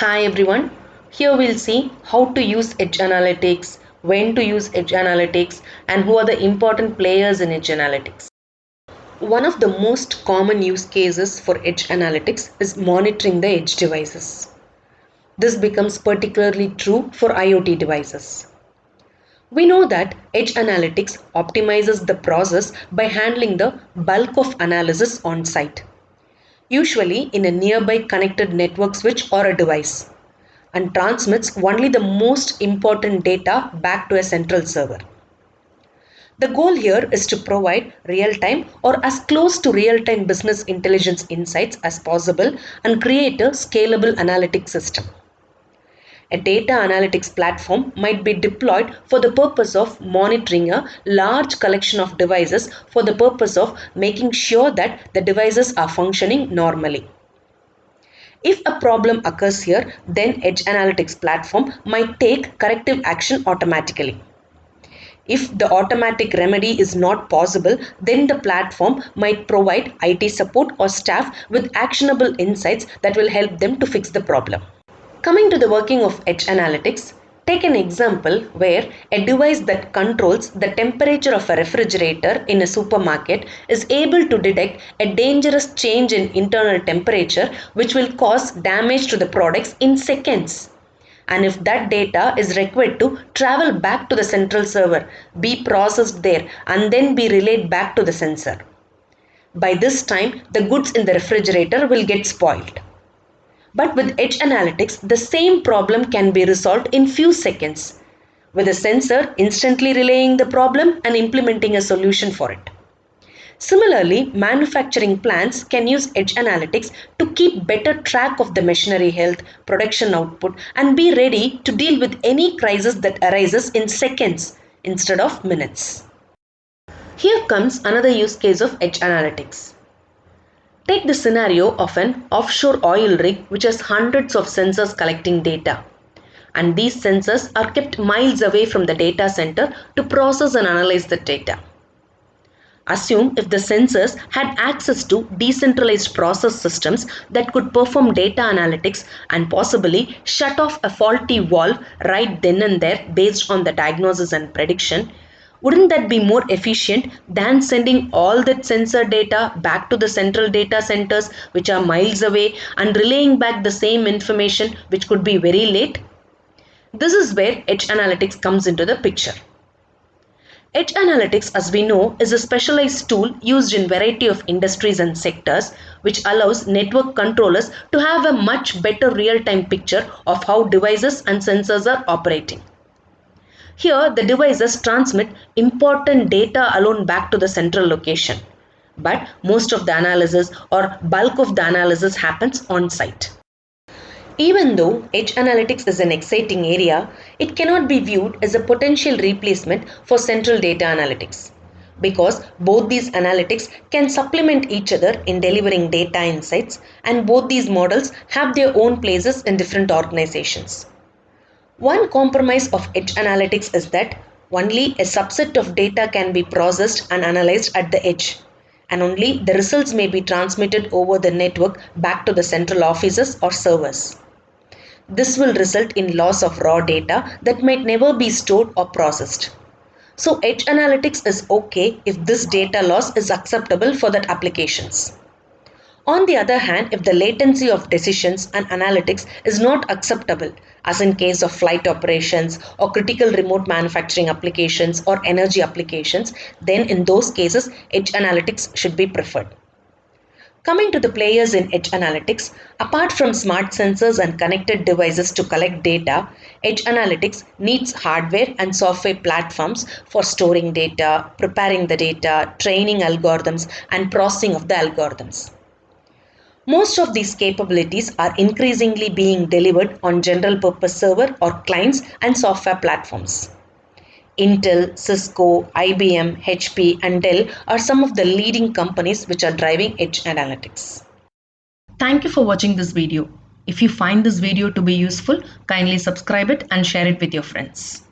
Hi everyone, here we'll see how to use Edge Analytics, when to use Edge Analytics, and who are the important players in Edge Analytics. One of the most common use cases for Edge Analytics is monitoring the edge devices. This becomes particularly true for IoT devices. We know that Edge Analytics optimizes the process by handling the bulk of analysis on site, usually in a nearby connected network switch or a device, and transmits only the most important data back to a central server. The goal here is to provide real-time or as close to real-time business intelligence insights as possible and create a scalable analytics system. A data analytics platform might be deployed for the purpose of monitoring a large collection of devices for the purpose of making sure that the devices are functioning normally. If a problem occurs here, then Edge Analytics platform might take corrective action automatically. If the automatic remedy is not possible, then the platform might provide IT support or staff with actionable insights that will help them to fix the problem. Coming to the working of Edge Analytics, take an example where a device that controls the temperature of a refrigerator in a supermarket is able to detect a dangerous change in internal temperature which will cause damage to the products in seconds. And if that data is required to travel back to the central server, be processed there, and then be relayed back to the sensor. By this time, the goods in the refrigerator will get spoiled. But with Edge Analytics, the same problem can be resolved in few seconds, with a sensor instantly relaying the problem and implementing a solution for it. Similarly, manufacturing plants can use Edge Analytics to keep better track of the machinery health, production output, and be ready to deal with any crisis that arises in seconds instead of minutes. Here comes another use case of Edge Analytics. Take the scenario of an offshore oil rig which has hundreds of sensors collecting data. And these sensors are kept miles away from the data center to process and analyze the data. Assume if the sensors had access to decentralized process systems that could perform data analytics and possibly shut off a faulty valve right then and there based on the diagnosis and prediction. Wouldn't that be more efficient than sending all that sensor data back to the central data centers which are miles away and relaying back the same information which could be very late? This is where Edge Analytics comes into the picture. Edge Analytics, as we know, is a specialized tool used in variety of industries and sectors which allows network controllers to have a much better real-time picture of how devices and sensors are operating. Here, the devices transmit important data alone back to the central location, but most of the analysis or bulk of the analysis happens on site. Even though Edge Analytics is an exciting area, it cannot be viewed as a potential replacement for central data analytics, because both these analytics can supplement each other in delivering data insights, and both these models have their own places in different organizations. One compromise of Edge Analytics is that only a subset of data can be processed and analyzed at the edge, and only the results may be transmitted over the network back to the central offices or servers. This will result in loss of raw data that might never be stored or processed. So Edge Analytics is okay if this data loss is acceptable for that applications. On the other hand, if the latency of decisions and analytics is not acceptable, as in case of flight operations or critical remote manufacturing applications or energy applications, then in those cases, Edge Analytics should be preferred. Coming to the players in Edge Analytics, apart from smart sensors and connected devices to collect data, Edge Analytics needs hardware and software platforms for storing data, preparing the data, training algorithms, and processing of the algorithms. Most of these capabilities are increasingly being delivered on general purpose server or clients and software platforms. Intel, Cisco, IBM, HP, and Dell are some of the leading companies which are driving Edge Analytics. Thank you for watching this video. If you find this video to be useful, kindly subscribe it and share it with your friends.